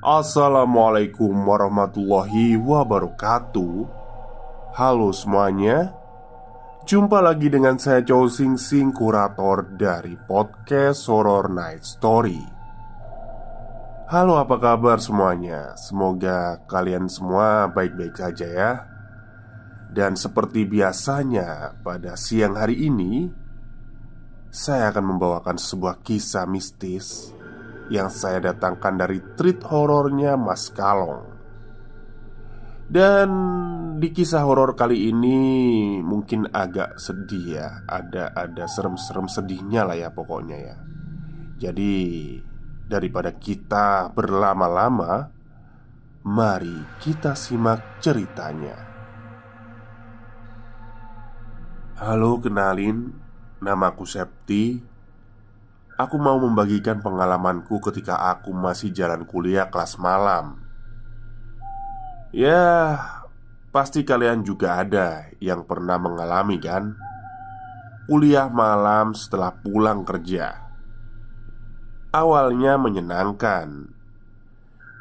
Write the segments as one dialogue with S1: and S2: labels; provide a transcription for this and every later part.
S1: Assalamualaikum warahmatullahi wabarakatuh. Halo semuanya. Jumpa lagi dengan saya Chow Sing Sing, kurator dari podcast Horror Night Story. Halo, apa kabar semuanya? Semoga kalian semua baik-baik saja ya. Dan seperti biasanya pada siang hari ini, saya akan membawakan sebuah kisah mistis yang saya datangkan dari treat horornya Mas Kalong. Dan di kisah horor kali ini mungkin agak sedih ya. Ada serem-serem sedihnya lah ya pokoknya ya. Jadi daripada kita berlama-lama, mari kita simak ceritanya. Halo, kenalin, namaku Septi. Aku mau membagikan pengalamanku ketika aku masih jalan kuliah kelas malam. Ya, pasti kalian juga ada yang pernah mengalami kan? Kuliah malam setelah pulang kerja. Awalnya menyenangkan.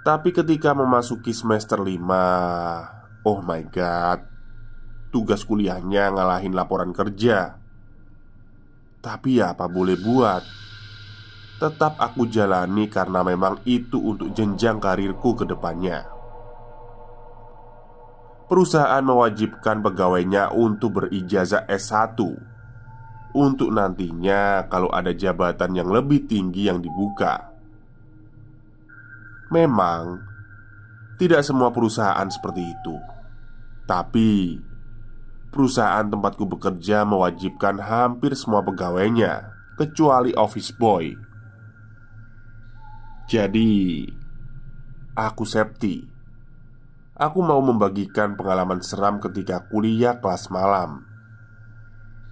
S1: Tapi ketika memasuki semester 5, oh my god, tugas kuliahnya ngalahin laporan kerja. Tapi ya apa boleh buat, tetap aku jalani karena memang itu untuk jenjang karirku ke depannya. Perusahaan mewajibkan pegawainya untuk berijazah S1 untuk nantinya kalau ada jabatan yang lebih tinggi yang dibuka. Memang tidak semua perusahaan seperti itu. Tapi perusahaan tempatku bekerja mewajibkan hampir semua pegawainya kecuali office boy. Jadi, aku Septi. Aku mau membagikan pengalaman seram ketika kuliah kelas malam.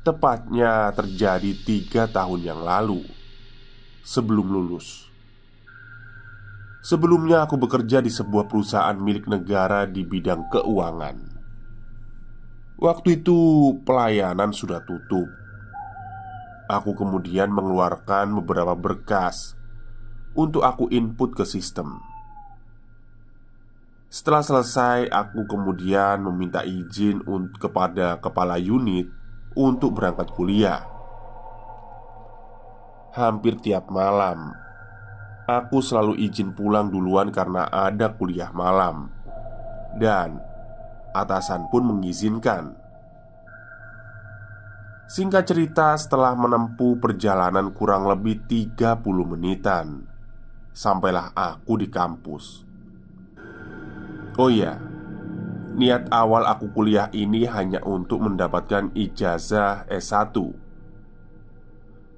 S1: Tepatnya terjadi 3 tahun yang lalu, sebelum lulus. Sebelumnya aku bekerja di sebuah perusahaan milik negara di bidang keuangan. Waktu itu pelayanan sudah tutup. Aku kemudian mengeluarkan beberapa berkas untuk aku input ke sistem. Setelah selesai, aku kemudian meminta izin kepada kepala unit untuk berangkat kuliah. Hampir tiap malam, aku selalu izin pulang duluan karena ada kuliah malam. Dan atasan pun mengizinkan. Singkat cerita, setelah menempuh perjalanan kurang lebih 30 menitan, sampailah aku di kampus. Oh iya, niat awal aku kuliah ini hanya untuk mendapatkan ijazah S1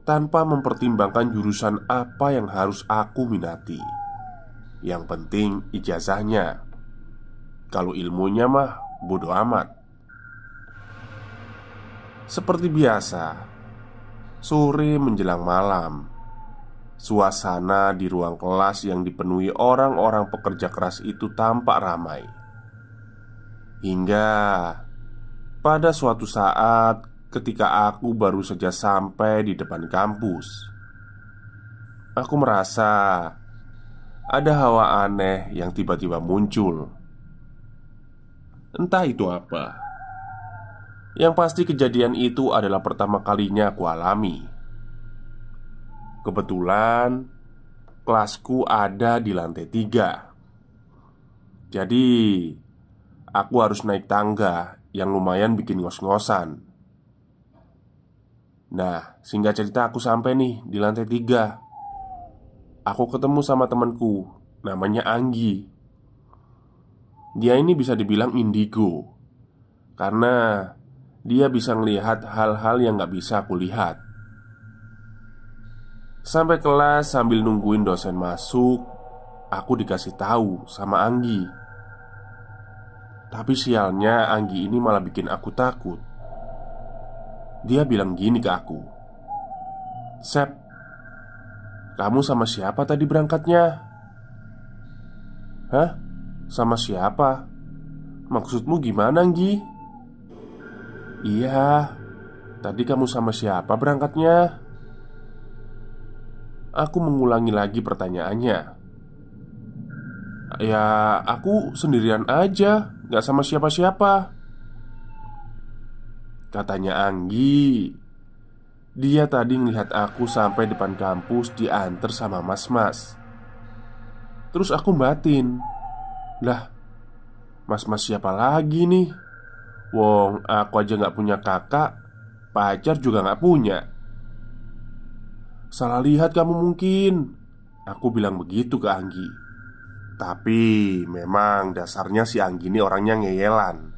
S1: tanpa mempertimbangkan jurusan apa yang harus aku minati. Yang penting ijazahnya. Kalau ilmunya mah bodo amat. Seperti biasa, sore menjelang malam, suasana di ruang kelas yang dipenuhi orang-orang pekerja keras itu tampak ramai. Hingga pada suatu saat ketika aku baru saja sampai di depan kampus, aku merasa ada hawa aneh yang tiba-tiba muncul. Entah itu apa. Yang pasti kejadian itu adalah pertama kalinya aku alami. Kebetulan kelasku ada di lantai 3. Jadi aku harus naik tangga yang lumayan bikin ngos-ngosan. Nah, singkat cerita aku sampai nih di lantai 3. Aku ketemu sama temanku, namanya Anggi. Dia ini bisa dibilang indigo, karena dia bisa melihat hal-hal yang gak bisa aku lihat. Sampai kelas sambil nungguin dosen masuk, aku dikasih tahu sama Anggi. Tapi sialnya Anggi ini malah bikin aku takut. Dia bilang gini ke aku, "Sep, kamu sama siapa tadi berangkatnya?" "Hah? Sama siapa? Maksudmu gimana, Anggi?" "Iya, tadi kamu sama siapa berangkatnya?" Aku mengulangi lagi pertanyaannya. "Ya, aku sendirian aja, gak sama siapa-siapa," katanya Anggi. Dia tadi ngelihat aku sampai depan kampus diantar sama mas-mas. Terus aku batin, "Lah, mas-mas siapa lagi nih? Wong aku aja gak punya kakak, pacar juga gak punya." "Salah lihat kamu mungkin," aku bilang begitu ke Anggi. Tapi memang dasarnya si Anggi ini orangnya ngeyelan.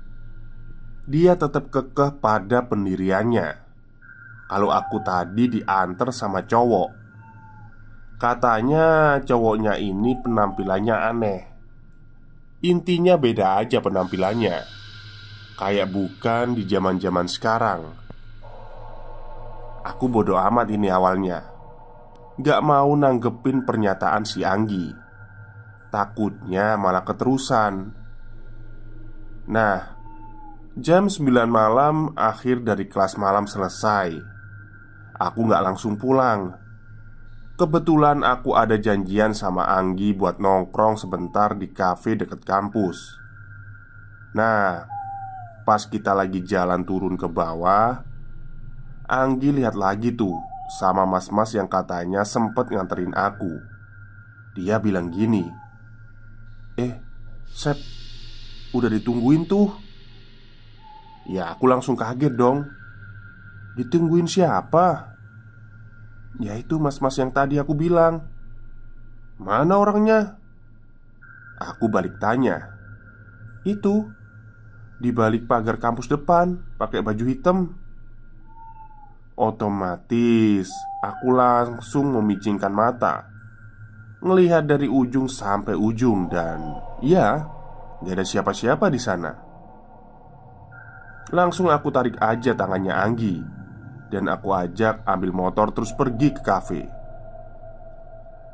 S1: Dia tetap kekeh pada pendiriannya kalau aku tadi diantar sama cowok. Katanya cowoknya ini penampilannya aneh. Intinya beda aja penampilannya, kayak bukan di zaman-zaman sekarang. Aku bodoh amat ini awalnya, gak mau nanggepin pernyataan si Anggi. Takutnya malah keterusan. Nah, jam 9 malam akhir dari kelas malam selesai. Aku gak langsung pulang. Kebetulan aku ada janjian sama Anggi buat nongkrong sebentar di kafe dekat kampus. Nah, pas kita lagi jalan turun ke bawah, Anggi lihat lagi tuh sama mas-mas yang katanya sempet nganterin aku. Dia bilang gini, Sep, udah ditungguin tuh." Ya aku langsung kaget dong. "Ditungguin siapa?" "Ya itu mas-mas yang tadi aku bilang." "Mana orangnya?" Aku balik tanya. "Itu, di balik pagar kampus depan, pakai baju hitam." Otomatis aku langsung memicingkan mata, ngelihat dari ujung sampai ujung, dan ya, gak ada siapa-siapa di sana. Langsung aku tarik aja tangannya Anggi dan aku ajak ambil motor terus pergi ke kafe.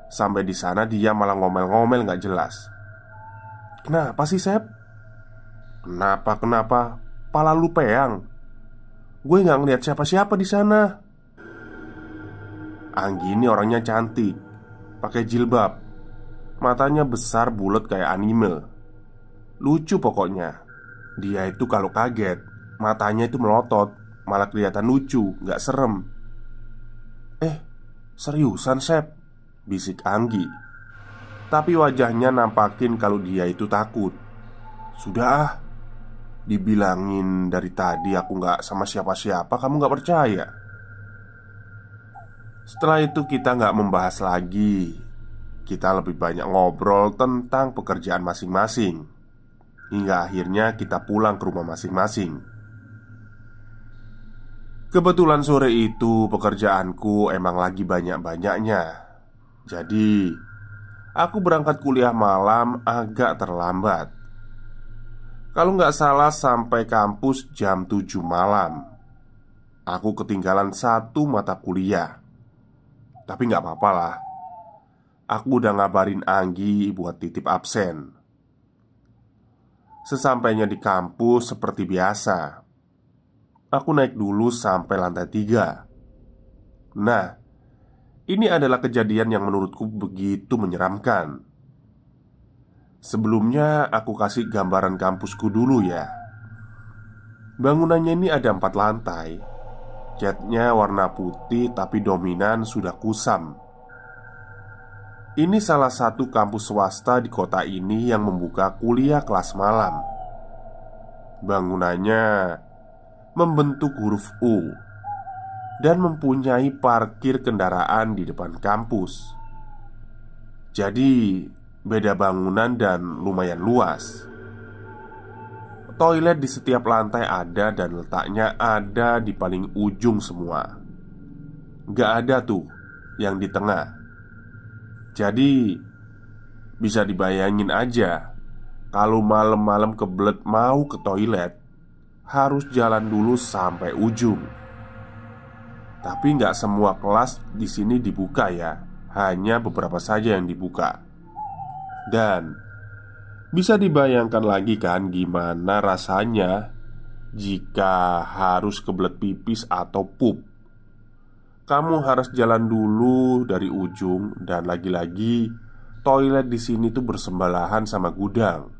S1: Sampai di sana dia malah ngomel-ngomel gak jelas. "Kenapa sih, Sep?" Kenapa? Pala lu peang. Gue gak ngeliat siapa-siapa di sana." Anggi ini orangnya cantik, pakai jilbab, matanya besar bulat kayak anime. Lucu pokoknya. Dia itu kalau kaget, matanya itu melotot, malah kelihatan lucu, gak serem. Seriusan, Sep?" bisik Anggi. Tapi wajahnya nampakin kalau dia itu takut. "Sudah ah, dibilangin dari tadi aku gak sama siapa-siapa, kamu gak percaya." Setelah itu kita gak membahas lagi. Kita lebih banyak ngobrol tentang pekerjaan masing-masing, hingga akhirnya kita pulang ke rumah masing-masing. Kebetulan sore itu pekerjaanku emang lagi banyak-banyaknya. Jadi aku berangkat kuliah malam agak terlambat. Kalau nggak salah sampai kampus jam 7 malam. Aku ketinggalan satu mata kuliah. Tapi nggak apa-apa lah. Aku udah ngabarin Anggi buat titip absen. Sesampainya di kampus seperti biasa, aku naik dulu sampai lantai 3. Nah, ini adalah kejadian yang menurutku begitu menyeramkan. Sebelumnya aku kasih gambaran kampusku dulu ya. Bangunannya ini ada 4 lantai. Catnya warna putih tapi dominan sudah kusam. Ini salah satu kampus swasta di kota ini yang membuka kuliah kelas malam. Bangunannya membentuk huruf U dan mempunyai parkir kendaraan di depan kampus. Jadi beda bangunan dan lumayan luas. Toilet di setiap lantai ada dan letaknya ada di paling ujung semua. Gak ada tuh yang di tengah. Jadi bisa dibayangin aja, kalau malam-malam kebelet mau ke toilet, harus jalan dulu sampai ujung. Tapi nggak semua kelas di sini dibuka ya, hanya beberapa saja yang dibuka. Dan bisa dibayangkan lagi kan gimana rasanya jika harus kebelet pipis atau pup. Kamu harus jalan dulu dari ujung dan lagi-lagi toilet di sini tuh bersebelahan sama gudang.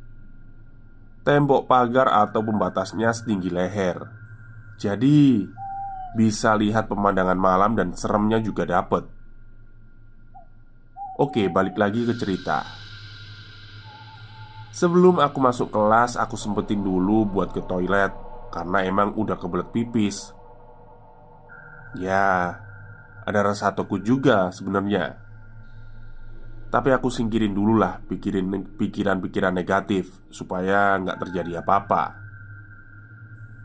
S1: Tembok pagar atau pembatasnya setinggi leher. Jadi bisa lihat pemandangan malam dan seremnya juga dapet. Oke, balik lagi ke cerita. Sebelum aku masuk kelas, aku sempetin dulu buat ke toilet karena emang udah kebelet pipis. Ya, ada rasa takut juga sebenarnya. Tapi aku singkirin dulu lah pikiran-pikiran negatif supaya nggak terjadi apa-apa.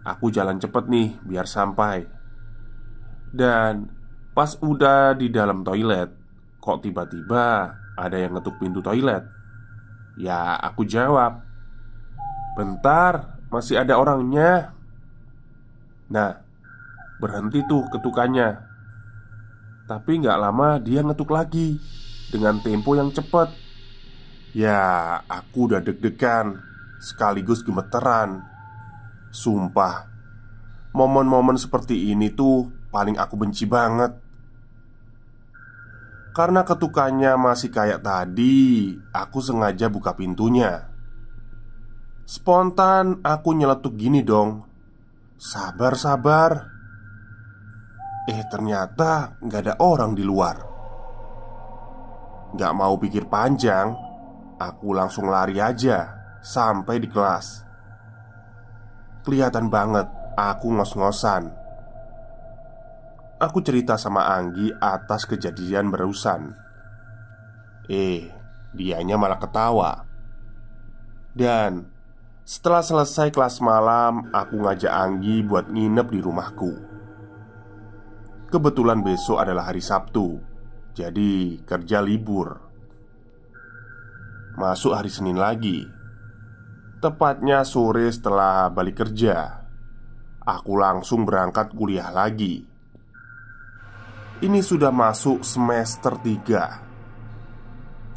S1: Aku jalan cepet nih biar sampai. Dan pas udah di dalam toilet, kok tiba-tiba ada yang ngetuk pintu toilet. Ya aku jawab, "Bentar, masih ada orangnya." Nah, berhenti tuh ketukannya. Tapi nggak lama dia ngetuk lagi dengan tempo yang cepat. Ya, aku udah deg-degan sekaligus gemeteran. Sumpah, momen-momen seperti ini tuh paling aku benci banget. Karena ketukannya masih kayak tadi, aku sengaja buka pintunya. Spontan aku nyeletuk gini dong, "Sabar, sabar." Ternyata nggak ada orang di luar. Nggak mau pikir panjang, aku langsung lari aja sampai di kelas. Kelihatan banget aku ngos-ngosan. Aku cerita sama Anggi atas kejadian barusan. Dianya malah ketawa. Dan setelah selesai kelas malam, aku ngajak Anggi buat nginep di rumahku. Kebetulan besok adalah hari Sabtu, jadi kerja libur. Masuk hari Senin lagi. Tepatnya sore setelah balik kerja, aku langsung berangkat kuliah lagi. Ini sudah masuk semester 3.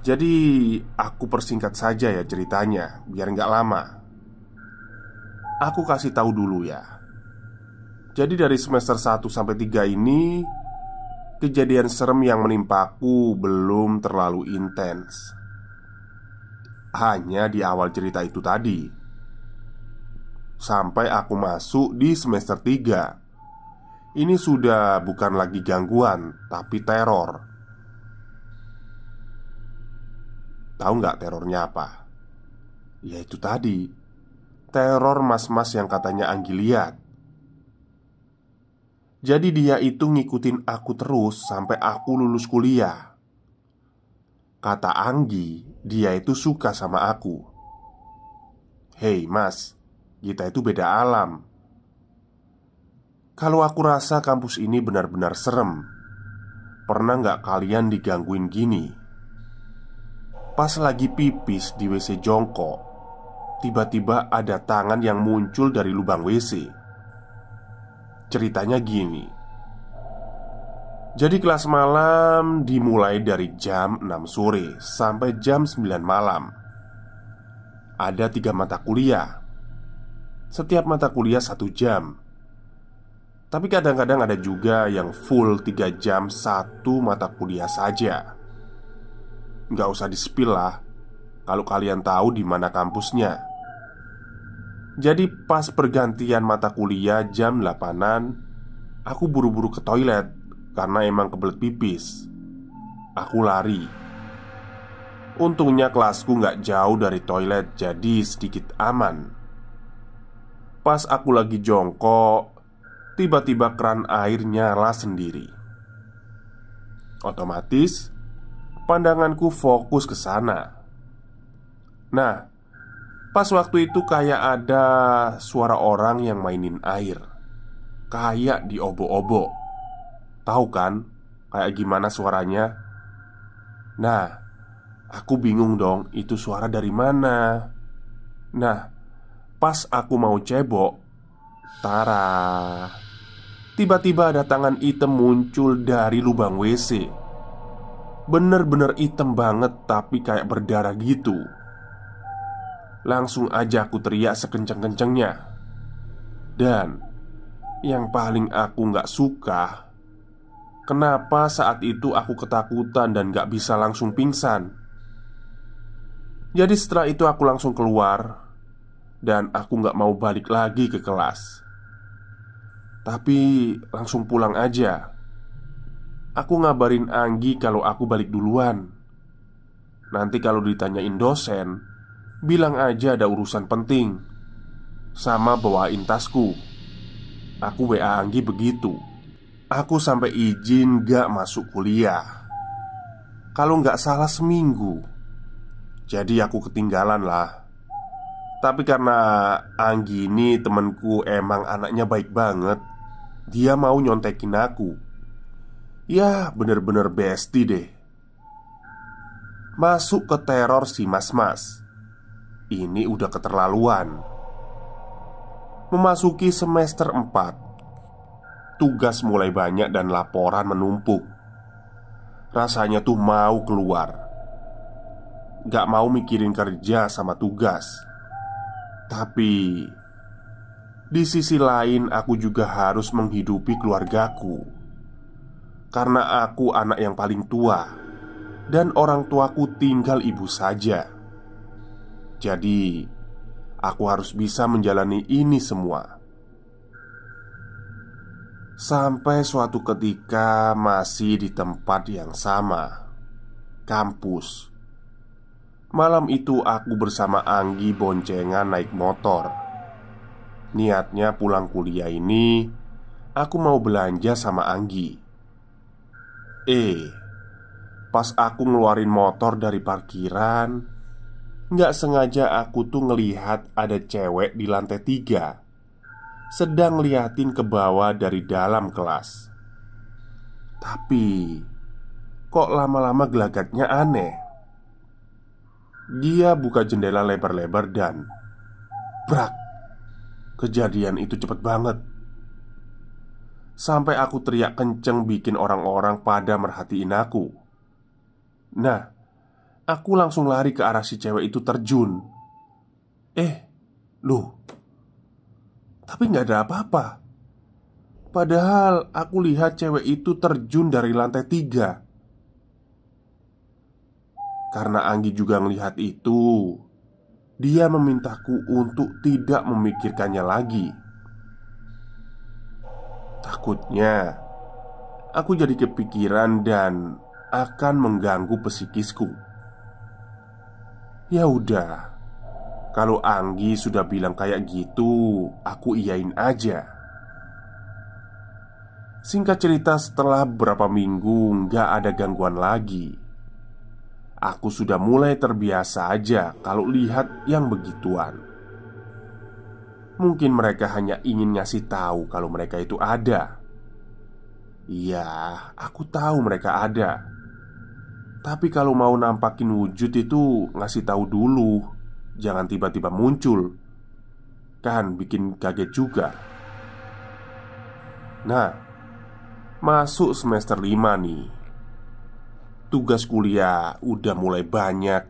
S1: Jadi aku persingkat saja ya ceritanya, biar nggak lama. Aku kasih tahu dulu ya. Jadi dari semester 1 sampai 3 ini, kejadian serem yang menimpaku belum terlalu intens. Hanya di awal cerita itu tadi. Sampai aku masuk di semester 3, ini sudah bukan lagi gangguan, tapi teror. Tahu nggak terornya apa? Ya itu tadi, teror mas-mas yang katanya Anggi lihat. Jadi dia itu ngikutin aku terus sampai aku lulus kuliah. Kata Anggi, dia itu suka sama aku. "Hei mas, kita itu beda alam." Kalau aku rasa kampus ini benar-benar serem. Pernah nggak kalian digangguin gini? Pas lagi pipis di WC jongkok, tiba-tiba ada tangan yang muncul dari lubang WC. Ceritanya gini. Jadi kelas malam dimulai dari jam 6 sore sampai jam 9 malam. Ada 3 mata kuliah. Setiap mata kuliah 1 jam. Tapi kadang-kadang ada juga yang full 3 jam 1 mata kuliah saja. Nggak usah di-spill lah kalau kalian tahu di mana kampusnya. Jadi pas pergantian mata kuliah jam 8-an, aku buru-buru ke toilet karena emang kebelet pipis. Aku lari. Untungnya kelasku nggak jauh dari toilet, jadi sedikit aman. Pas aku lagi jongkok, tiba-tiba keran air nyala sendiri. Otomatis pandanganku fokus ke sana. Nah, pas waktu itu kayak ada suara orang yang mainin air, kayak diobok-obok. Tahu kan kayak gimana suaranya? Nah, aku bingung dong, itu suara dari mana? Nah, pas aku mau cebok, tara, tiba-tiba ada tangan hitam muncul dari lubang WC. Bener-bener hitam banget, tapi kayak berdarah gitu. Langsung aja aku teriak sekenceng-kencengnya. Dan yang paling aku gak suka, kenapa saat itu aku ketakutan dan gak bisa langsung pingsan. Jadi setelah itu aku langsung keluar, dan aku gak mau balik lagi ke kelas. Tapi langsung pulang aja. Aku ngabarin Anggi kalau aku balik duluan. Nanti kalau ditanyain dosen, bilang aja ada urusan penting, sama bawain tasku. Aku WA Anggi begitu. Aku sampai izin gak masuk kuliah. Kalau gak salah seminggu. Jadi aku ketinggalan lah. Tapi karena Anggi ini temenku emang anaknya baik banget, dia mau nyontekin aku. Ya bener-bener bestie deh. Masuk ke teror si mas-mas. Ini udah keterlaluan. Memasuki semester 4, tugas mulai banyak dan laporan menumpuk. Rasanya tuh mau keluar. Gak mau mikirin kerja sama tugas. Tapi di sisi lain aku juga harus menghidupi keluargaku. Karena aku anak yang paling tua, dan orang tuaku tinggal ibu saja. Jadi aku harus bisa menjalani ini semua. Sampai suatu ketika masih di tempat yang sama, kampus. Malam itu aku bersama Anggi boncengan naik motor. Niatnya pulang kuliah ini aku mau belanja sama Anggi. Pas aku ngeluarin motor dari parkiran, nggak sengaja aku tuh ngelihat ada cewek di lantai 3 sedang ngeliatin ke bawah dari dalam kelas. Tapi kok lama-lama gelagatnya aneh. Dia buka jendela lebar-lebar dan brak. Kejadian itu cepet banget. Sampai aku teriak kenceng bikin orang-orang pada merhatiin aku. Nah, aku langsung lari ke arah si cewek itu terjun. Loh, tapi gak ada apa-apa. Padahal aku lihat cewek itu terjun dari lantai 3. Karena Anggi juga melihat itu, dia memintaku untuk tidak memikirkannya lagi. Takutnya aku jadi kepikiran dan akan mengganggu psikisku. Ya udah, kalau Anggi sudah bilang kayak gitu, aku iyain aja. Singkat cerita, setelah beberapa minggu gak ada gangguan lagi. Aku sudah mulai terbiasa aja kalau lihat yang begituan. Mungkin mereka hanya ingin ngasih tahu kalau mereka itu ada. Iya, aku tahu mereka ada. Tapi kalau mau nampakin wujud itu ngasih tahu dulu. Jangan tiba-tiba muncul. Kan bikin kaget juga. Nah, masuk semester 5 nih. Tugas kuliah udah mulai banyak.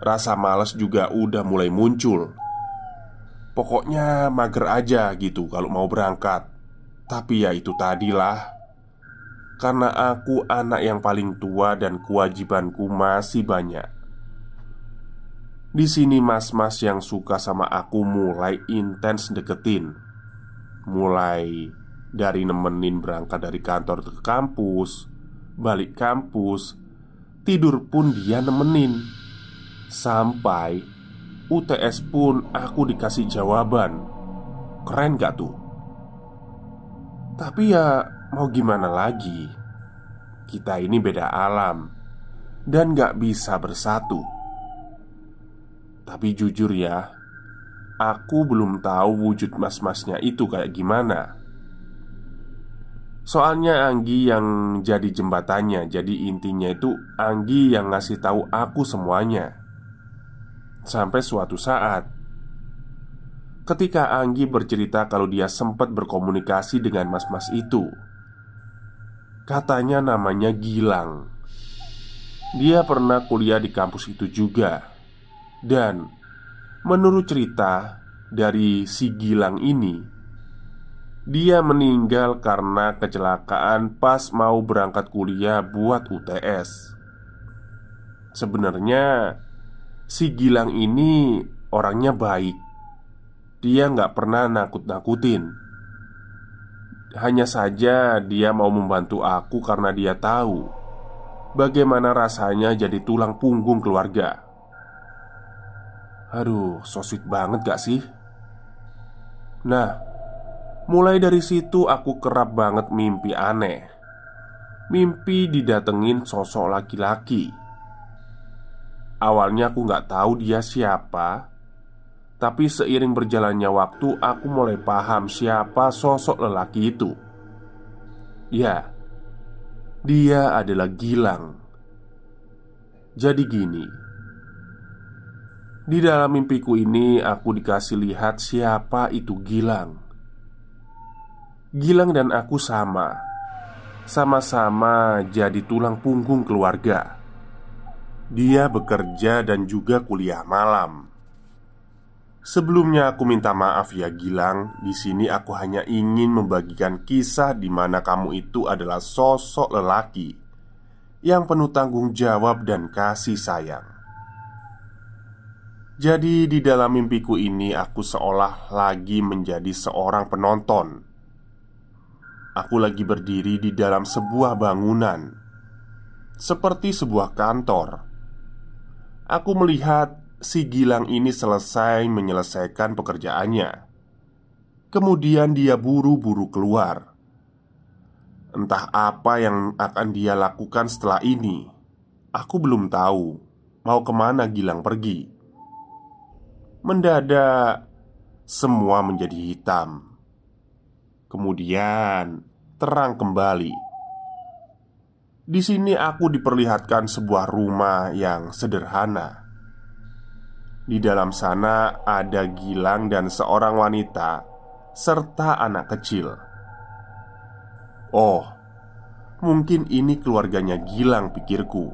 S1: Rasa malas juga udah mulai muncul. Pokoknya mager aja gitu kalau mau berangkat. Tapi ya itu tadilah. Karena aku anak yang paling tua dan kewajibanku masih banyak. Di sini mas-mas yang suka sama aku mulai intens deketin. Mulai dari nemenin berangkat dari kantor ke kampus, balik kampus, tidur pun dia nemenin. Sampai UTS pun aku dikasih jawaban. Keren gak tuh? Tapi ya mau gimana lagi. Kita ini beda alam dan gak bisa bersatu. Tapi jujur ya, aku belum tahu wujud mas-masnya itu kayak gimana. Soalnya Anggi yang jadi jembatannya. Jadi intinya itu Anggi yang ngasih tahu aku semuanya. Sampai suatu saat, ketika Anggi bercerita kalau dia sempat berkomunikasi dengan mas-mas itu. Katanya namanya Gilang. Dia pernah kuliah di kampus itu juga. Dan menurut cerita dari si Gilang ini, dia meninggal karena kecelakaan pas mau berangkat kuliah buat UTS. Sebenarnya Si Gilang ini orangnya baik. Dia nggak pernah nakut-nakutin. Hanya saja dia mau membantu aku karena dia tahu bagaimana rasanya jadi tulang punggung keluarga. Aduh, so sweet banget gak sih? Nah, mulai dari situ aku kerap banget mimpi aneh. Mimpi didatengin sosok laki-laki. Awalnya aku nggak tahu dia siapa, tapi seiring berjalannya waktu aku mulai paham siapa sosok lelaki itu. Ya, dia adalah Gilang. Jadi gini, di dalam mimpiku ini aku dikasih lihat siapa itu Gilang. Gilang dan aku sama-sama jadi tulang punggung keluarga. Dia bekerja dan juga kuliah malam. Sebelumnya aku minta maaf ya Gilang. Di sini aku hanya ingin membagikan kisah di mana kamu itu adalah sosok lelaki yang penuh tanggung jawab dan kasih sayang. Jadi di dalam mimpiku ini aku seolah lagi menjadi seorang penonton. Aku lagi berdiri di dalam sebuah bangunan, seperti sebuah kantor. Aku melihat si Gilang ini selesai menyelesaikan pekerjaannya. Kemudian dia buru-buru keluar. Entah apa yang akan dia lakukan setelah ini. Aku belum tahu mau kemana Gilang pergi. Mendadak semua menjadi hitam. Kemudian terang kembali. Di sini aku diperlihatkan sebuah rumah yang sederhana. Di dalam sana ada Gilang dan seorang wanita serta anak kecil. Oh, mungkin ini keluarganya Gilang, pikirku.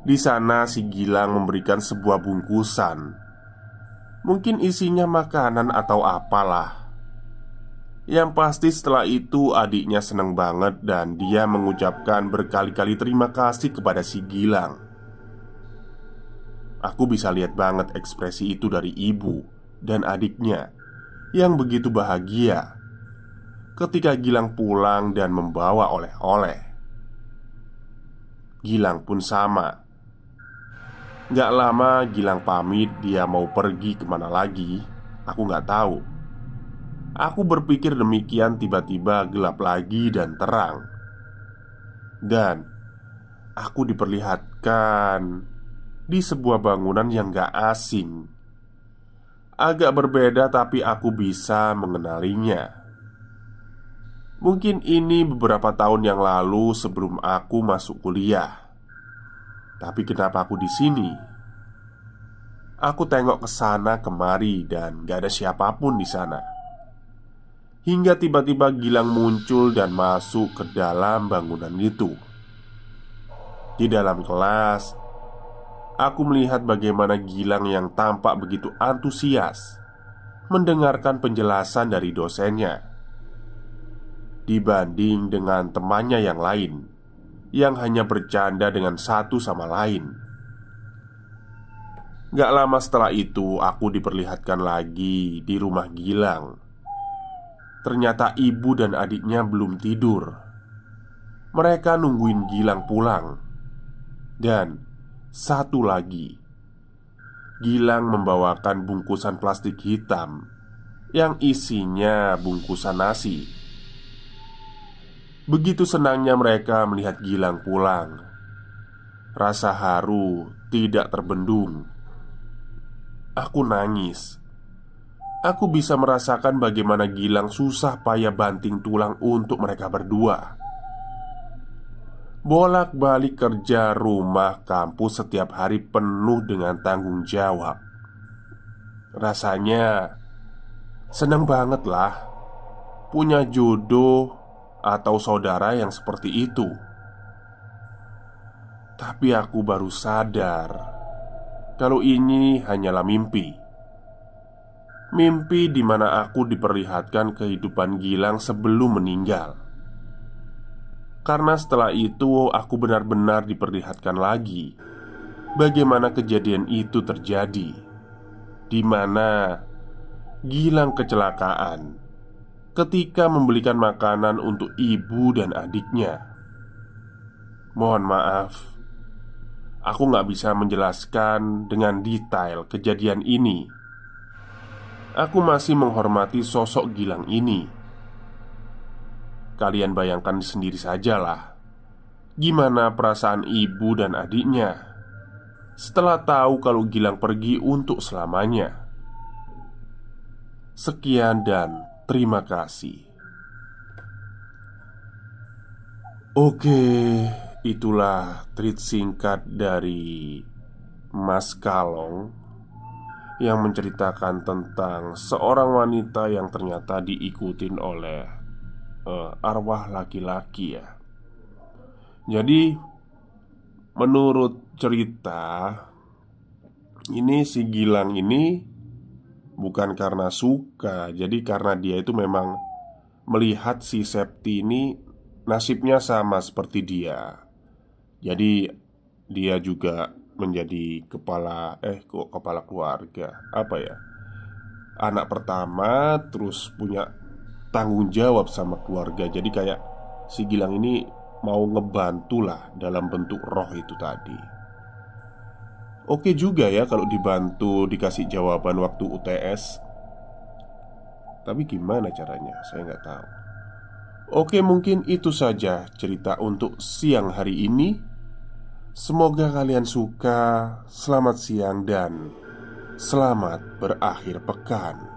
S1: Di sana si Gilang memberikan sebuah bungkusan. Mungkin isinya makanan atau apalah. Yang pasti setelah itu adiknya senang banget dan dia mengucapkan berkali-kali terima kasih kepada si Gilang. Aku bisa lihat banget ekspresi itu dari ibu dan adiknya yang begitu bahagia ketika Gilang pulang dan membawa oleh-oleh. Gilang pun sama. Gak lama Gilang pamit dia mau pergi kemana lagi. Aku gak tahu. Aku berpikir demikian tiba-tiba gelap lagi dan terang. Dan aku diperlihatkan di sebuah bangunan yang gak asing. Agak berbeda tapi aku bisa mengenalinya. Mungkin ini beberapa tahun yang lalu sebelum aku masuk kuliah. Tapi kenapa aku di sini? Aku tengok ke sana kemari dan gak ada siapapun di sana. Hingga tiba-tiba Gilang muncul dan masuk ke dalam bangunan itu. Di dalam kelas, aku melihat bagaimana Gilang yang tampak begitu antusias mendengarkan penjelasan dari dosennya, dibanding dengan temannya yang lain yang hanya bercanda dengan satu sama lain. Gak lama setelah itu aku diperlihatkan lagi di rumah Gilang. Ternyata ibu dan adiknya belum tidur. Mereka nungguin Gilang pulang. Dan satu lagi, Gilang membawakan bungkusan plastik hitam yang isinya bungkusan nasi. Begitu senangnya mereka melihat Gilang pulang. Rasa haru tidak terbendung. Aku nangis. Aku bisa merasakan bagaimana Gilang susah payah banting tulang untuk mereka berdua. Bolak-balik kerja, rumah, kampus setiap hari penuh dengan tanggung jawab. Rasanya senang banget lah punya jodoh atau saudara yang seperti itu. Tapi aku baru sadar kalau ini hanyalah mimpi. Mimpi di mana aku diperlihatkan kehidupan Gilang sebelum meninggal. Karena setelah itu aku benar-benar diperlihatkan lagi bagaimana kejadian itu terjadi, di mana Gilang kecelakaan ketika membelikan makanan untuk ibu dan adiknya. Mohon maaf, aku nggak bisa menjelaskan dengan detail kejadian ini. Aku masih menghormati sosok Gilang ini. Kalian bayangkan sendiri sajalah gimana perasaan ibu dan adiknya setelah tahu kalau Gilang pergi untuk selamanya. Sekian dan terima kasih. Oke, itulah tweet singkat dari Mas Kalong yang menceritakan tentang seorang wanita yang ternyata diikutin oleh arwah laki-laki ya. Jadi menurut cerita ini, si Gilang ini bukan karena suka, jadi karena dia itu memang melihat si Septi ini nasibnya sama seperti dia. Jadi dia juga menjadi kepala keluarga, apa ya, anak pertama, terus punya tanggung jawab sama keluarga. Jadi kayak si Gilang ini mau ngebantu lah dalam bentuk roh itu tadi. Oke juga ya kalau dibantu dikasih jawaban waktu UTS. Tapi gimana caranya? Saya nggak tahu. Oke, mungkin itu saja cerita untuk siang hari ini. Semoga kalian suka. Selamat siang dan selamat berakhir pekan.